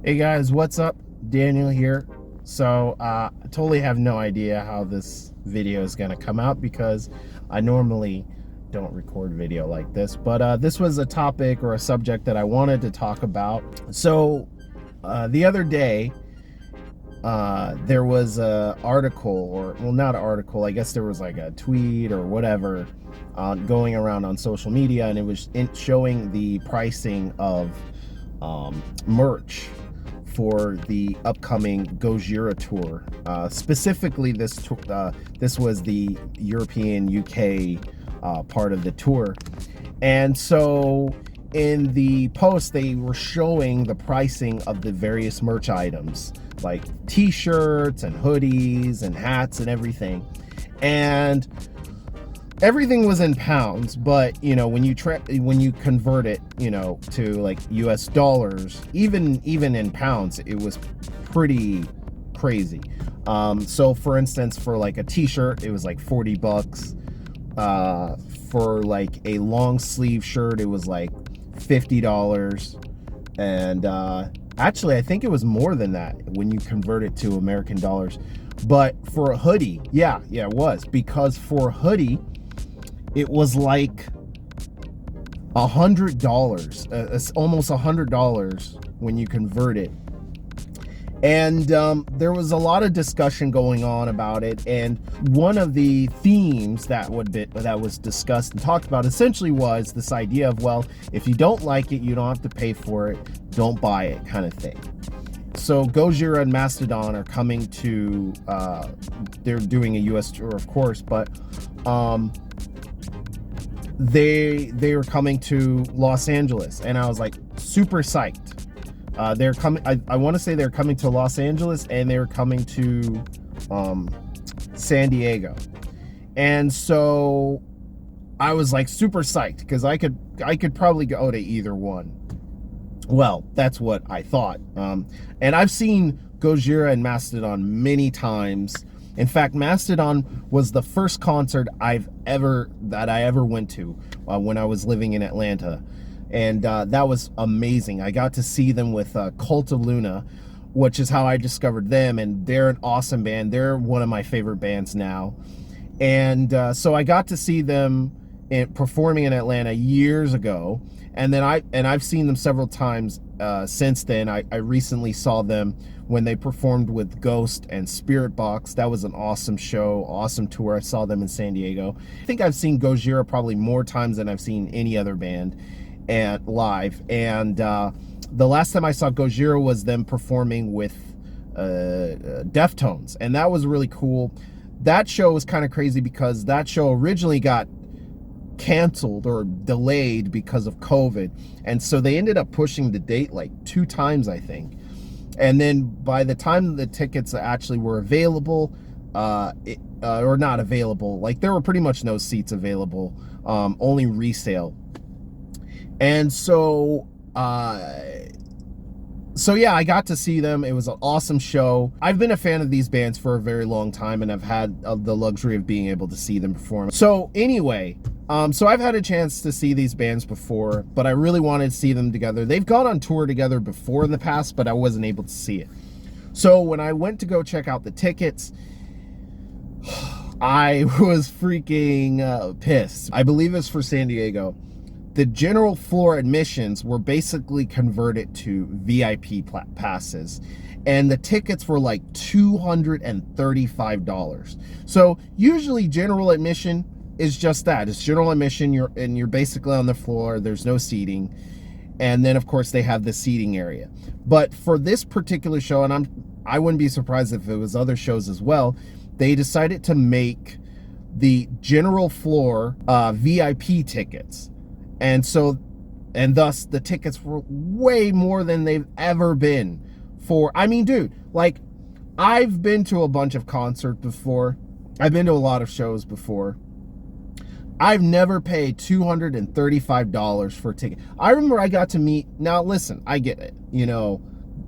Hey guys, what's up? Daniel here. So I totally have no idea how this video is gonna come out because I normally don't record video like this, but this was a topic or a subject that I wanted to talk about. So the other day, there was a article, or well, not an article, I guess there was like a tweet or whatever going around on social media, and it was showing the pricing of merch for the upcoming Gojira tour. Specifically, this was the European UK part of the tour, and so in the post they were showing the pricing of the various merch items, like t-shirts and hoodies and hats and everything, and everything was in pounds, but you know, when you convert it, you know, to like US dollars, even in pounds, it was pretty crazy. So for instance, for like a t-shirt, it was like $40. For like a long sleeve shirt, it was like $50. And actually, I think it was more than that when you convert it to American dollars. But for a hoodie, yeah, it was, because for a hoodie, it was like $100. It's almost $100 when you convert it. And there was a lot of discussion going on about it, and one of the themes that was discussed and talked about essentially was this idea of, well, if you don't like it, you don't have to pay for it, don't buy it, kind of thing. So Gojira and Mastodon are coming to they're doing a US tour, of course, but they were coming to Los Angeles, and I was like super psyched. They're coming, I want to say they're coming to Los Angeles, and they're coming to San Diego. And so I was like super psyched because I could probably go to either one. Well, that's what I thought. And I've seen Gojira and Mastodon many times. In fact, Mastodon was the first concert I ever went to when I was living in Atlanta. And that was amazing. I got to see them with Cult of Luna, which is how I discovered them, and they're an awesome band. They're one of my favorite bands now. And so I got to see them performing in Atlanta years ago, and then I've seen them several times since then. I recently saw them when they performed with Ghost and Spiritbox. That was an awesome show, awesome tour. I saw them in San Diego. I think I've seen Gojira probably more times than I've seen any other band and live. And the last time I saw Gojira was them performing with Deftones, and that was really cool. That show was kind of crazy because that show originally got canceled or delayed because of COVID, and so they ended up pushing the date like 2 times, I think. And then by the time the tickets actually were available, or not available, like there were pretty much no seats available, only resale. And so yeah, I got to see them. It was an awesome show. I've been a fan of these bands for a very long time, and I've had the luxury of being able to see them perform. So anyway, so I've had a chance to see these bands before, but I really wanted to see them together. They've gone on tour together before in the past, but I wasn't able to see it. So when I went to go check out the tickets, I was freaking pissed. I believe it's for San Diego. The general floor admissions were basically converted to VIP passes, and the tickets were like $235. So usually general admission is just that. It's general admission, you're basically on the floor, there's no seating. And then of course they have the seating area. But for this particular show, and I wouldn't be surprised if it was other shows as well, they decided to make the general floor VIP tickets. And thus the tickets were way more than they've ever been for. I mean, dude, like, I've been to a bunch of concerts before. I've been to a lot of shows before. I've never paid $235 for a ticket. I remember I got to meet, now listen, I get it, you know,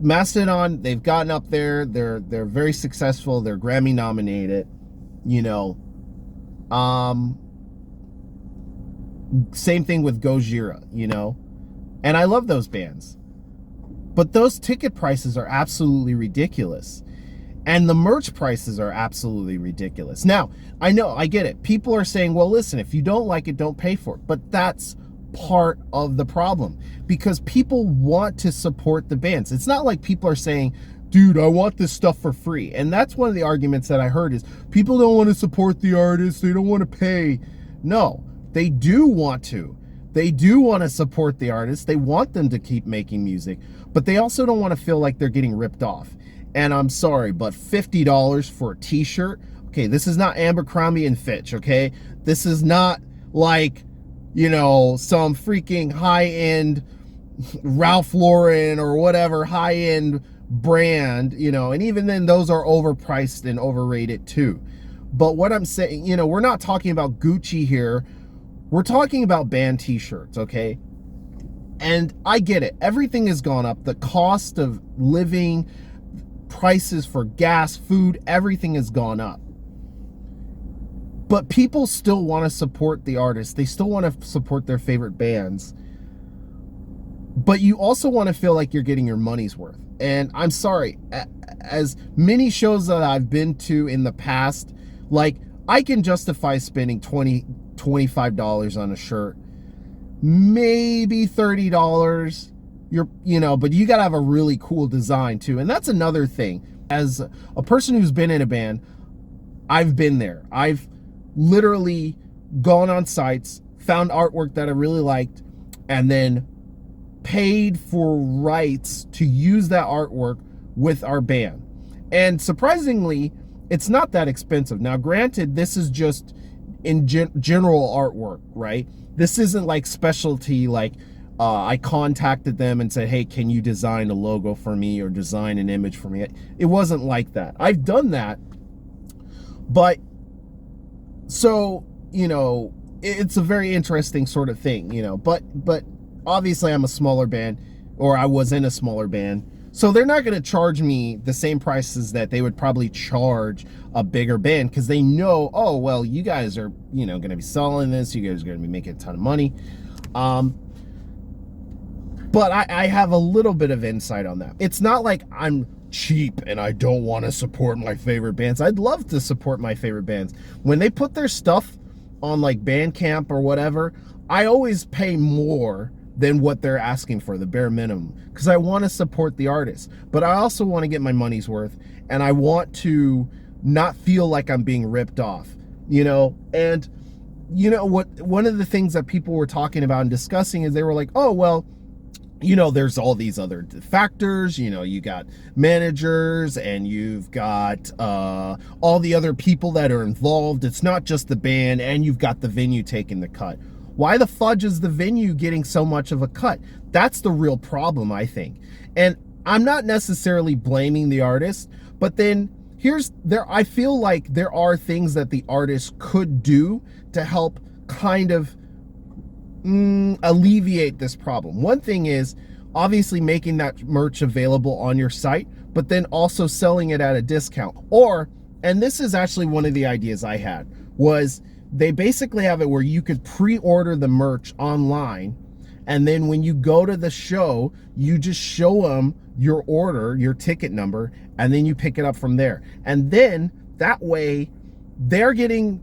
Mastodon, they've gotten up there, they're very successful, they're Grammy nominated, you know. Same thing with Gojira, you know, and I love those bands. But those ticket prices are absolutely ridiculous. And the merch prices are absolutely ridiculous. Now, I know, I get it. People are saying, well, listen, if you don't like it, don't pay for it. But that's part of the problem, because people want to support the bands. It's not like people are saying, dude, I want this stuff for free. And that's one of the arguments that I heard is people don't want to support the artists. They don't want to pay. No, they do want to. They do want to support the artists. They want them to keep making music, but they also don't want to feel like they're getting ripped off. And I'm sorry, but $50 for a t-shirt. Okay, this is not Abercrombie and Fitch, okay? This is not like, you know, some freaking high-end Ralph Lauren or whatever high-end brand, you know, and even then those are overpriced and overrated too. But what I'm saying, you know, we're not talking about Gucci here. We're talking about band t-shirts, okay? And I get it. Everything has gone up. The cost of living, prices for gas, food, everything has gone up. But people still want to support the artists. They still want to support their favorite bands. But you also want to feel like you're getting your money's worth. And I'm sorry, as many shows that I've been to in the past, like, I can justify spending $25 on a shirt, maybe $30. You know, but you gotta have a really cool design too. And that's another thing. As a person who's been in a band, I've been there. I've literally gone on sites, found artwork that I really liked, and then paid for rights to use that artwork with our band. And surprisingly, it's not that expensive. Now, granted, this is just in general artwork, right? This isn't like specialty, like I contacted them and said, hey, can you design a logo for me or design an image for me? It wasn't like that. I've done that. But so, you know, it's a very interesting sort of thing, you know, but obviously I'm a smaller band, or I was in a smaller band. So they're not going to charge me the same prices that they would probably charge a bigger band, because they know, oh, well, you guys are, you know, going to be selling this. You guys are going to be making a ton of money. But I have a little bit of insight on that. It's not like I'm cheap and I don't want to support my favorite bands. I'd love to support my favorite bands. When they put their stuff on like Bandcamp or whatever, I always pay more than what they're asking for, the bare minimum, because I want to support the artist. But I also want to get my money's worth, and I want to not feel like I'm being ripped off, you know? And you know what, one of the things that people were talking about and discussing is they were like, oh, well, you know, there's all these other factors, you know, you got managers and you've got all the other people that are involved. It's not just the band, and you've got the venue taking the cut. Why the fudge is the venue getting so much of a cut? That's the real problem, I think. And I'm not necessarily blaming the artist, but then I feel like there are things that the artist could do to help kind of alleviate this problem. One thing is obviously making that merch available on your site, but then also selling it at a discount. Or, and this is actually one of the ideas I had, was they basically have it where you could pre-order the merch online, and then when you go to the show, you just show them your order, your ticket number, and then you pick it up from there. And then that way they're getting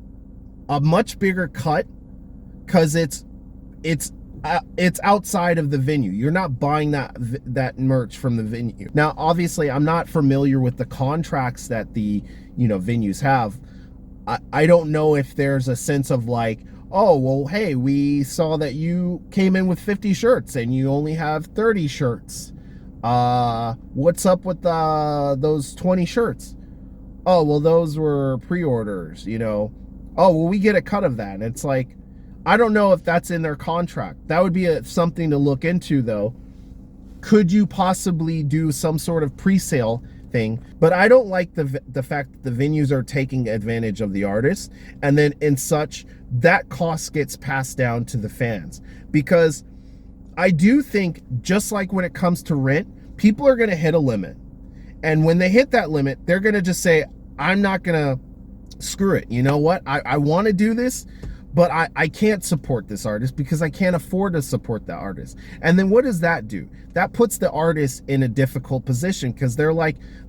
a much bigger cut, because it's outside of the venue. You're not buying that merch from the venue. Now, obviously, I'm not familiar with the contracts that the, you know, venues have. I don't know if there's a sense of like, oh, well, hey, we saw that you came in with 50 shirts and you only have 30 shirts. What's up with those 20 shirts? Oh, well, those were pre-orders, you know. Oh, well, we get a cut of that. And it's like, I don't know if that's in their contract. That would be something to look into, though. Could you possibly do some sort of pre-sale thing? But I don't like the fact that the venues are taking advantage of the artists, and then in such, that cost gets passed down to the fans. Because I do think, just like when it comes to rent, people are going to hit a limit. And when they hit that limit, they're going to just say, I'm not going to, screw it. You know what? I want to do this, but I can't support this artist because I can't afford to support that artist. And then what does that do? That puts the artist in a difficult position because they're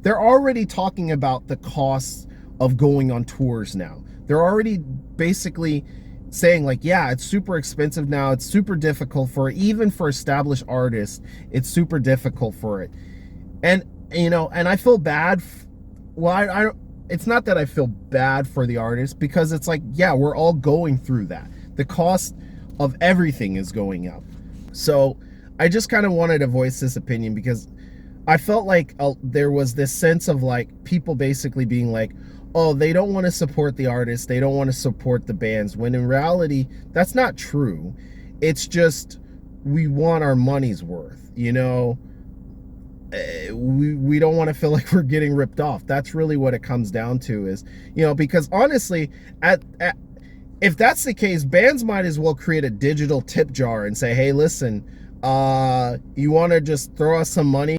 already talking about the costs of going on tours now. They're already basically saying like, yeah, it's super expensive now. It's super difficult even for established artists. It's super difficult for it. And, you know, and I feel bad. Well, I don't, it's not that I feel bad for the artist because it's like, yeah, we're all going through that. The cost of everything is going up. So I just kind of wanted to voice this opinion because I felt like there was this sense of like people basically being like, oh, they don't want to support the artists, they don't want to support the bands, when in reality, that's not true. It's just we want our money's worth, you know? We don't want to feel like we're getting ripped off. That's really what it comes down to is, you know, because honestly, if that's the case, bands might as well create a digital tip jar and say, hey, listen, you want to just throw us some money